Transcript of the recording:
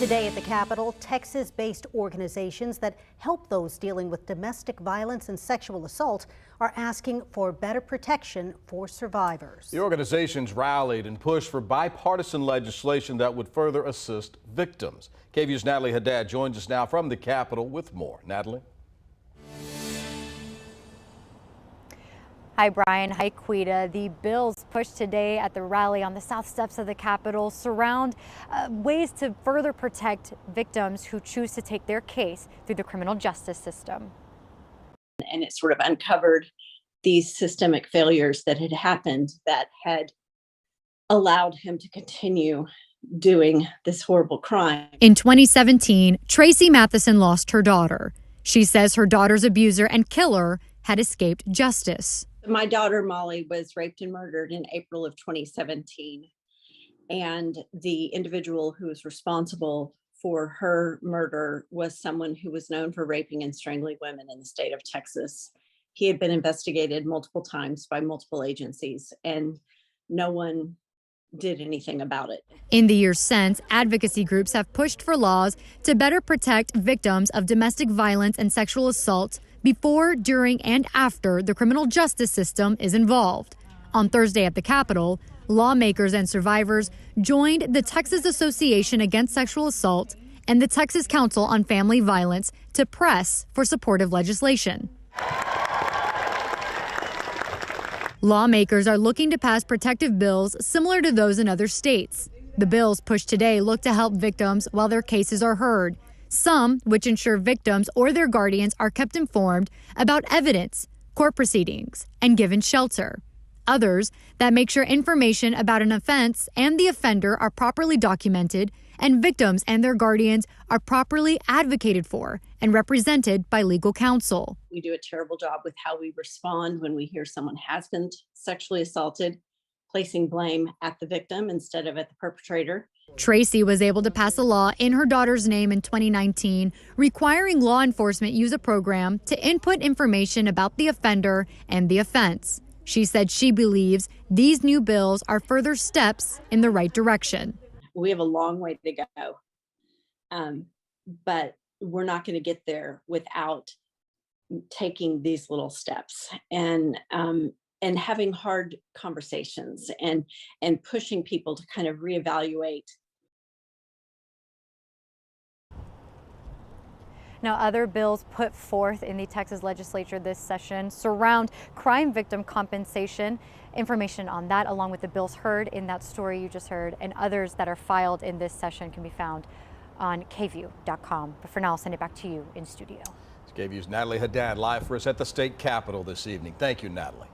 Today at the Capitol, Texas-based organizations that help those dealing with domestic violence and sexual assault are asking for better protection for survivors. The organizations rallied and pushed for bipartisan legislation that would further assist victims. KVUE's Natalie Haddad joins us now from the Capitol with more. Natalie? Hi, Brian. Hi, Quita. The bills pushed today at the rally on the south steps of the Capitol surround ways to further protect victims who choose to take their case through the criminal justice system. And it sort of uncovered these systemic failures that had happened that had allowed him to continue doing this horrible crime. In 2017, Tracy Matheson lost her daughter. She says her daughter's abuser and killer had escaped justice. My daughter, Molly, was raped and murdered in April of 2017. And the individual who was responsible for her murder was someone who was known for raping and strangling women in the state of Texas. He had been investigated multiple times by multiple agencies, and no one did anything about it. In the years since, advocacy groups have pushed for laws to better protect victims of domestic violence and sexual assault before, during, and after the criminal justice system is involved. On Thursday at the Capitol, lawmakers and survivors joined the Texas Association Against Sexual Assault and the Texas Council on Family Violence to press for supportive legislation. Lawmakers are looking to pass protective bills similar to those in other states. The bills pushed today look to help victims while their cases are heard. Some which ensure victims or their guardians are kept informed about evidence, court proceedings, and given shelter. Others that make sure information about an offense and the offender are properly documented, and victims and their guardians are properly advocated for and represented by legal counsel. We do a terrible job with how we respond when we hear someone has been sexually assaulted, placing blame at the victim instead of at the perpetrator. Tracy was able to pass a law in her daughter's name in 2019 requiring law enforcement use a program to input information about the offender and the offense. She said she believes these new bills are further steps in the right direction. We have a long way to go, but we're not going to get there without taking these little steps and having hard conversations and pushing people to kind of reevaluate. Now, other bills put forth in the Texas Legislature this session surround crime victim compensation. Information on that, along with the bills heard in that story you just heard, and others that are filed in this session can be found on KVUE.com. But for now, I'll send it back to you in studio. KVUE's Natalie Haddad live for us at the state capitol this evening. Thank you, Natalie.